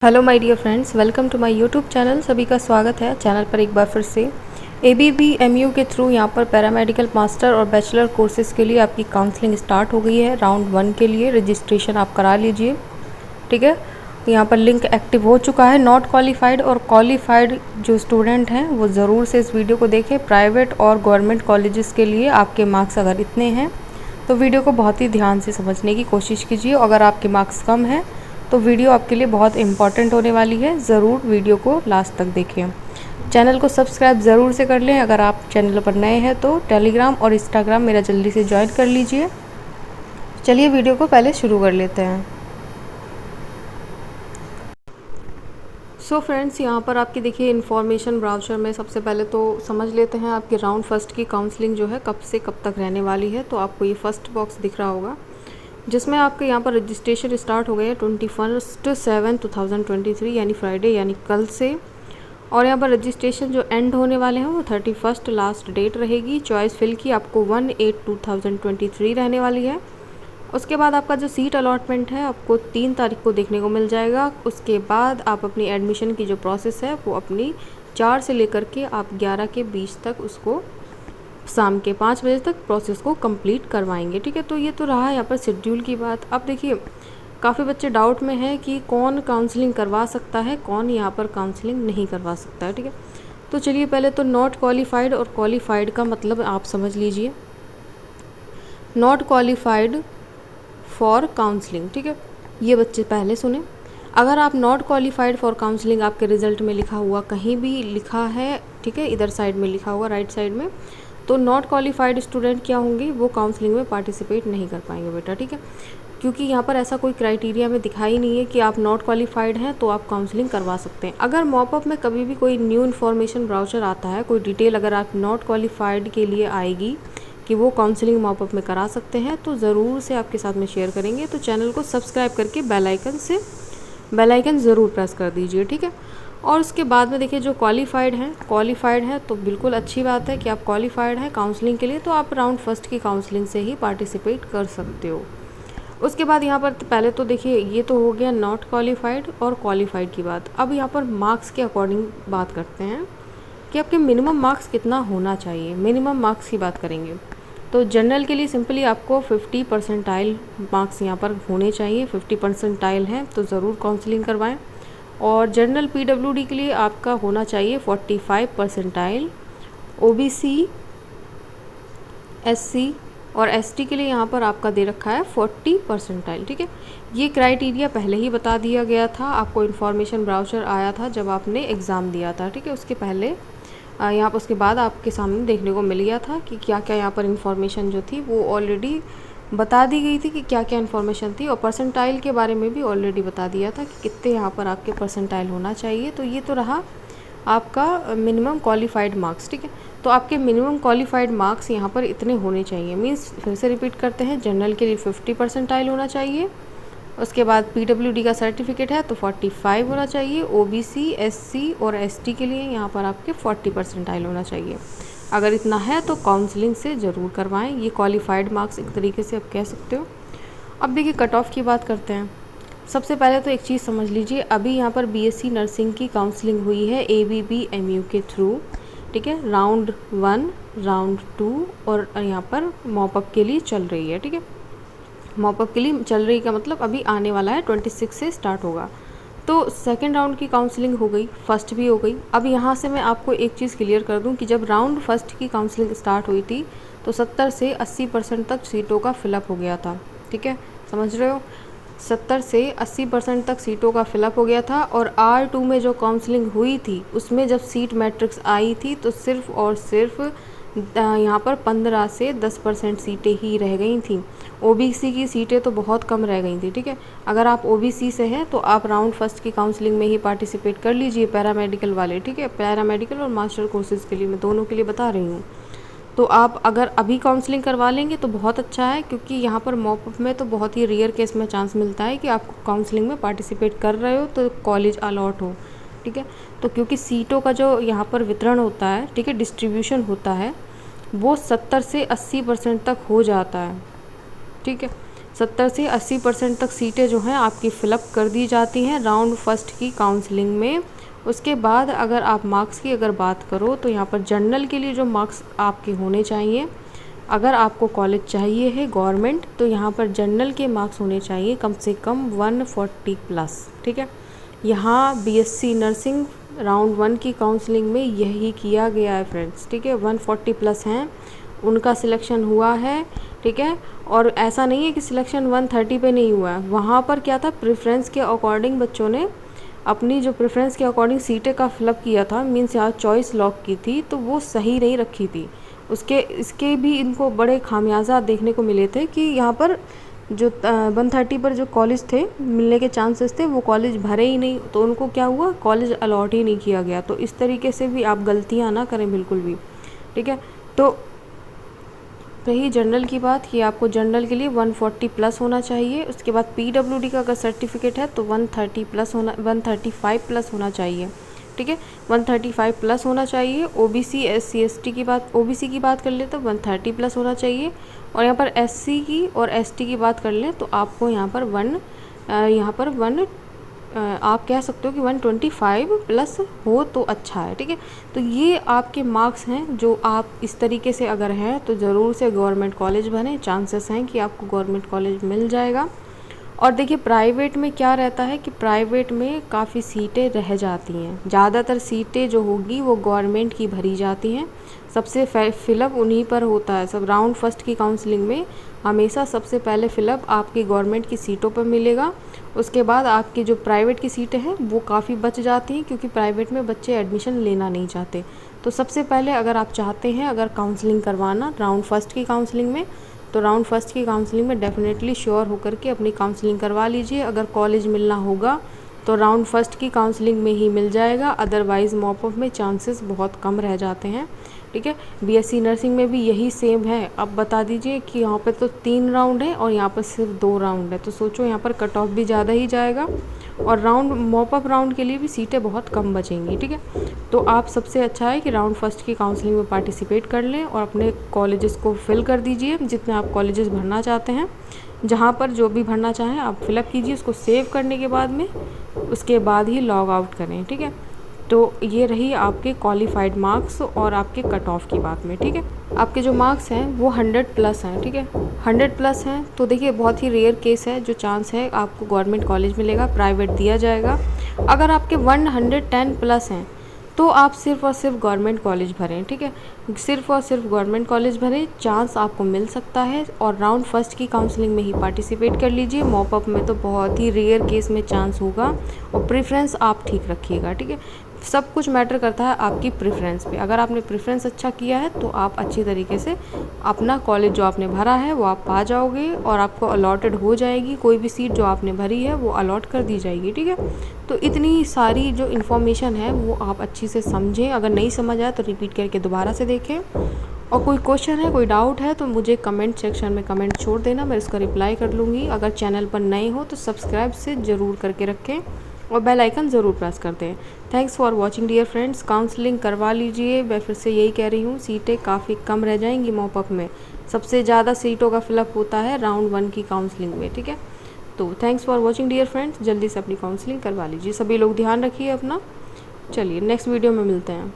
Hello my dear friends, welcome to my YouTube channel. सभी का स्वागत है चैनल पर एक बार फिर से। ABBMU के थ्रू यहाँ पर पैरामेडिकल मास्टर और बैचलर कोर्सेज़ के लिए आपकी काउंसलिंग स्टार्ट हो गई है। राउंड 1 के लिए रजिस्ट्रेशन आप करा लीजिए, ठीक है। यहाँ पर लिंक एक्टिव हो चुका है। नॉट क्वालिफाइड और क्वालिफाइड जो स्टूडेंट हैं वो ज़रूर से इस वीडियो को देखें। प्राइवेट और गवर्नमेंट कॉलेजेस के लिए आपके मार्क्स अगर इतने हैं तो वीडियो को बहुत ही ध्यान से समझने की कोशिश कीजिए। अगर आपके मार्क्स कम हैं तो वीडियो आपके लिए बहुत इम्पॉर्टेंट होने वाली है। ज़रूर वीडियो को लास्ट तक देखें। चैनल को सब्सक्राइब ज़रूर से कर लें। अगर आप चैनल पर नए हैं तो टेलीग्राम और इंस्टाग्राम मेरा जल्दी से ज्वाइन कर लीजिए। चलिए वीडियो को पहले शुरू कर लेते हैं। सो फ्रेंड्स, यहाँ पर आपकी देखिए इन्फॉर्मेशन ब्राउज़र में सबसे पहले तो समझ लेते हैं आपकी राउंड फर्स्ट की काउंसलिंग जो है कब से कब तक रहने वाली है। तो आपको ये फर्स्ट बॉक्स दिख रहा होगा जिसमें आपके यहाँ पर रजिस्ट्रेशन स्टार्ट हो गए हैं 21/7/2023 यानी फ्राइडे यानी कल से। और यहाँ पर रजिस्ट्रेशन जो एंड होने वाले हैं वो 31 लास्ट डेट रहेगी। चॉइस फिल की आपको 1/8/2023 रहने वाली है। उसके बाद आपका जो सीट अलॉटमेंट है आपको 3 तारीख को देखने को मिल जाएगा। उसके बाद आप अपनी एडमिशन की जो प्रोसेस है वो अपनी 4 से लेकर के आप 11 के बीच तक उसको शाम के 5 बजे तक प्रोसेस को कंप्लीट करवाएंगे, ठीक है। तो ये तो रहा यहाँ पर शेड्यूल की बात। अब देखिए काफ़ी बच्चे डाउट में है कि कौन काउंसलिंग करवा सकता है, कौन यहाँ पर काउंसलिंग नहीं करवा सकता है, ठीक है। तो चलिए पहले तो नॉट क्वालिफाइड और क्वालिफाइड का मतलब आप समझ लीजिए। नॉट क्वालिफाइड फॉर काउंसलिंग, ठीक है, ये बच्चे पहले सुने। अगर आप नॉट क्वालिफाइड फॉर काउंसलिंग आपके रिज़ल्ट में लिखा हुआ कहीं भी लिखा है, ठीक है, इधर साइड में लिखा हुआ राइट साइड में, तो नॉट क्वालिफाइड स्टूडेंट क्या होंगे, वो काउंसलिंग में पार्टिसिपेट नहीं कर पाएंगे बेटा, ठीक है। क्योंकि यहाँ पर ऐसा कोई क्राइटेरिया में दिखा ही नहीं है कि आप नॉट क्वालिफाइड हैं तो आप काउंसलिंग करवा सकते हैं। अगर मॉपअप में कभी भी कोई न्यू इन्फॉर्मेशन ब्राउचर आता है, कोई डिटेल अगर आप नॉट क्वालिफाइड के लिए आएगी कि वो काउंसलिंग मॉपअप में करा सकते हैं तो ज़रूर से आपके साथ में शेयर करेंगे। तो चैनल को सब्सक्राइब करके बेल आइकन ज़रूर प्रेस कर दीजिए, ठीक है। और उसके बाद में देखिए जो क्वालिफाइड हैं तो बिल्कुल अच्छी बात है कि आप क्वालिफाइड हैं काउंसलिंग के लिए, तो आप राउंड फर्स्ट की काउंसलिंग से ही पार्टिसिपेट कर सकते हो। उसके बाद यहाँ पर पहले तो देखिए ये तो हो गया नॉट क्वालिफाइड और क्वालिफाइड की बात। अब यहाँ पर मार्क्स के अकॉर्डिंग बात करते हैं कि आपके मिनिमम मार्क्स कितना होना चाहिए। मिनिमम मार्क्स की बात करेंगे तो जनरल के लिए सिंपली आपको 50 परसेंटाइल मार्क्स यहाँ पर होने चाहिए। 50 परसेंटाइल हैं तो ज़रूर काउंसलिंग करवाएं। और जनरल PWD के लिए आपका होना चाहिए 45 परसेंटाइल। OBC, SC और ST के लिए यहाँ पर आपका दे रखा है 40 परसेंटाइल, ठीक है। ये क्राइटेरिया पहले ही बता दिया गया था, आपको इन्फॉर्मेशन ब्राउचर आया था जब आपने एग्ज़ाम दिया था, ठीक है। उसके पहले यहाँ पर उसके बाद आपके सामने देखने को मिल गया था कि क्या क्या यहाँ पर इन्फॉर्मेशन जो थी वो ऑलरेडी बता दी गई थी कि क्या क्या इन्फॉर्मेशन थी। और परसेंटाइल के बारे में भी ऑलरेडी बता दिया था कि कितने यहाँ पर आपके परसेंटाइल होना चाहिए। तो ये तो रहा आपका मिनिमम क्वालिफाइड मार्क्स, ठीक है। तो आपके मिनिमम क्वालिफाइड मार्क्स यहाँ पर इतने होने चाहिए। मीन्स फिर से रिपीट करते हैं, जनरल के लिए 50 परसेंटाइल होना चाहिए। उसके बाद PWD का सर्टिफिकेट है तो 45 होना चाहिए। OBC, SC और ST के लिए यहाँ पर आपके 40 परसेंटाइल होना चाहिए। अगर इतना है तो काउंसलिंग से ज़रूर करवाएं। ये क्वालिफाइड मार्क्स एक तरीके से आप कह सकते हो। अब देखिए कट ऑफ की बात करते हैं। सबसे पहले तो एक चीज़ समझ लीजिए, अभी यहाँ पर BSc नर्सिंग की काउंसलिंग हुई है ABBMU के थ्रू, ठीक है। राउंड 1, राउंड 2 और यहाँ पर मॉपअप के लिए चल रही है, ठीक है। मॉपअप के लिए चल रही का मतलब अभी आने वाला है 26 से स्टार्ट होगा। तो सेकेंड राउंड की काउंसलिंग हो गई, फर्स्ट भी हो गई। अब यहाँ से मैं आपको एक चीज़ क्लियर कर दूँ कि जब राउंड फर्स्ट की काउंसलिंग स्टार्ट हुई थी तो 70 से 80% तक सीटों का फिलअप हो गया था, ठीक है, समझ रहे हो। 70 से 80% तक सीटों का फिलअप हो गया था। और R2 में जो काउंसलिंग हुई थी उसमें जब सीट मैट्रिक्स आई थी तो सिर्फ और सिर्फ यहाँ पर 15 से 10% सीटें ही रह गई थी। OBC की सीटें तो बहुत कम रह गई थी, ठीक है। अगर आप OBC से हैं तो आप राउंड फर्स्ट की काउंसलिंग में ही पार्टिसिपेट कर लीजिए, पैरामेडिकल वाले, ठीक है। पैरामेडिकल और मास्टर कोर्सेज़ के लिए मैं दोनों के लिए बता रही हूँ। तो आप अगर अभी काउंसलिंग करवा लेंगे तो बहुत अच्छा है, क्योंकि यहाँ पर मॉपअप में तो बहुत ही रेयर केस में चांस मिलता है कि आप काउंसलिंग में पार्टिसिपेट कर रहे हो तो कॉलेज अलॉट हो, ठीक है। तो क्योंकि सीटों का जो यहाँ पर वितरण होता है, ठीक है, डिस्ट्रीब्यूशन होता है, वो 70 से 80% तक हो जाता है, ठीक है। 70 से 80% तक सीटें जो हैं आपकी फ़िलअप कर दी जाती हैं राउंड फर्स्ट की काउंसलिंग में। उसके बाद अगर आप मार्क्स की अगर बात करो तो यहाँ पर जनरल के लिए जो मार्क्स आपके होने चाहिए, अगर आपको कॉलेज चाहिए है गवर्नमेंट, तो यहाँ पर जनरल के मार्क्स होने चाहिए कम से कम 140 प्लस, ठीक है। यहाँ बीएससी नर्सिंग राउंड 1 की काउंसलिंग में यही किया गया है फ्रेंड्स, ठीक है। 140 प्लस हैं, उनका सिलेक्शन हुआ है, ठीक है। और ऐसा नहीं है कि सिलेक्शन 130 पे नहीं हुआ है, वहाँ पर क्या था, प्रेफरेंस के अकॉर्डिंग बच्चों ने अपनी जो प्रेफरेंस के अकॉर्डिंग सीटें का फिलअप किया था, मीन्स यहाँ चॉइस लॉक की थी, तो वो सही नहीं रखी थी। इसके भी इनको बड़े खामियाजा देखने को मिले थे कि यहाँ पर जो 130 पर जो कॉलेज थे मिलने के चांसेस थे, वो कॉलेज भरे ही नहीं, तो उनको क्या हुआ, कॉलेज अलॉट ही नहीं किया गया। तो इस तरीके से भी आप गलतियाँ ना करें बिल्कुल भी, ठीक है। तो रही जनरल की बात, कि आपको जनरल के लिए 140 प्लस होना चाहिए। उसके बाद पीडब्ल्यूडी का अगर सर्टिफिकेट है तो 135 प्लस होना चाहिए, ठीक है। 135 प्लस होना चाहिए। ओबीसी एससी एसटी की बात, ओबीसी की बात कर ले तो 130 प्लस होना चाहिए। और यहाँ पर एससी की और एसटी की बात कर लें तो आपको यहाँ पर आप कह सकते हो कि 125 प्लस हो तो अच्छा है, ठीक है। तो ये आपके मार्क्स हैं जो आप इस तरीके से अगर हैं तो ज़रूर से गवर्नमेंट कॉलेज बने, चांसेस हैं कि आपको गवर्नमेंट कॉलेज मिल जाएगा। और देखिए प्राइवेट में क्या रहता है कि प्राइवेट में काफ़ी सीटें रह जाती हैं, ज़्यादातर सीटें जो होगी वो गवर्नमेंट की भरी जाती हैं, सबसे फिलअप उन्हीं पर होता है। सब राउंड फर्स्ट की काउंसलिंग में हमेशा सबसे पहले फिलअप आपकी गवर्नमेंट की सीटों पर मिलेगा। उसके बाद आपकी जो प्राइवेट की सीटें हैं वो काफ़ी बच जाती हैं, क्योंकि प्राइवेट में बच्चे एडमिशन लेना नहीं चाहते। तो सबसे पहले अगर आप चाहते हैं अगर काउंसलिंग करवाना राउंड फर्स्ट की काउंसलिंग में, तो राउंड फर्स्ट की काउंसलिंग में डेफिनेटली श्योर होकर के अपनी काउंसलिंग करवा लीजिए। अगर कॉलेज मिलना होगा तो राउंड फर्स्ट की काउंसलिंग में ही मिल जाएगा, अदरवाइज़ मॉप अप में चांसेस बहुत कम रह जाते हैं, ठीक है। बीएससी नर्सिंग में भी यही सेम है। अब बता दीजिए कि यहाँ पे तो 3 राउंड है और यहाँ पर सिर्फ 2 राउंड है, तो सोचो यहाँ पर कट ऑफ भी ज़्यादा ही जाएगा और राउंड मॉप अप राउंड के लिए भी सीटें बहुत कम बचेंगी, ठीक है। तो आप सबसे अच्छा है कि राउंड फर्स्ट की काउंसलिंग में पार्टिसिपेट कर लें और अपने कॉलेजेस को फिल कर दीजिए, जितने आप कॉलेजेस भरना चाहते हैं, जहाँ पर जो भी भरना चाहें आप फिलअप कीजिए। उसको सेव करने के बाद में उसके बाद ही लॉग आउट करें, ठीक है। तो ये रही आपके क्वालिफाइड मार्क्स और आपके कट ऑफ की बात में, ठीक है। आपके जो मार्क्स हैं वो 100 प्लस हैं, ठीक है। 100 प्लस हैं तो देखिए बहुत ही रेयर केस है जो चांस है आपको गवर्नमेंट कॉलेज मिलेगा, प्राइवेट दिया जाएगा। अगर आपके 110 प्लस हैं तो आप सिर्फ़ और सिर्फ गवर्नमेंट कॉलेज भरें, ठीक है। सिर्फ़ और सिर्फ गवर्नमेंट कॉलेज भरें, चांस आपको मिल सकता है। और राउंड फर्स्ट की काउंसलिंग में ही पार्टिसिपेट कर लीजिए, मॉप अप में तो बहुत ही रेयर केस में चांस होगा। और प्रेफरेंस आप ठीक रखिएगा, ठीक है। सब कुछ मैटर करता है आपकी प्रेफरेंस पे। अगर आपने प्रेफरेंस अच्छा किया है तो आप अच्छी तरीके से अपना कॉलेज जो आपने भरा है वो आप पा जाओगे और आपको अलॉटेड हो जाएगी। कोई भी सीट जो आपने भरी है वो अलॉट कर दी जाएगी, ठीक है। तो इतनी सारी जो इन्फॉर्मेशन है वो आप अच्छी से समझें। अगर नहीं समझ आया तो रिपीट करके दोबारा से देखें। और कोई क्वेश्चन है, कोई डाउट है तो मुझे कमेंट सेक्शन में कमेंट छोड़ देना, मैं इसका रिप्लाई कर लूँगी। अगर चैनल पर नए हो तो सब्सक्राइब से ज़रूर करके रखें और बेल आइकन ज़रूर प्रेस कर दें। Thanks for watching dear friends. Counselling करवा लीजिए, मैं फिर से यही कह रही हूँ, सीटें काफ़ी कम रह जाएंगी मॉप अप में। सबसे ज़्यादा सीटों का फिलअप होता है राउंड 1 की काउंसलिंग में, ठीक है। तो thanks for watching dear friends, जल्दी से अपनी काउंसलिंग करवा लीजिए। सभी लोग ध्यान रखिए अपना। चलिए नेक्स्ट वीडियो में मिलते हैं।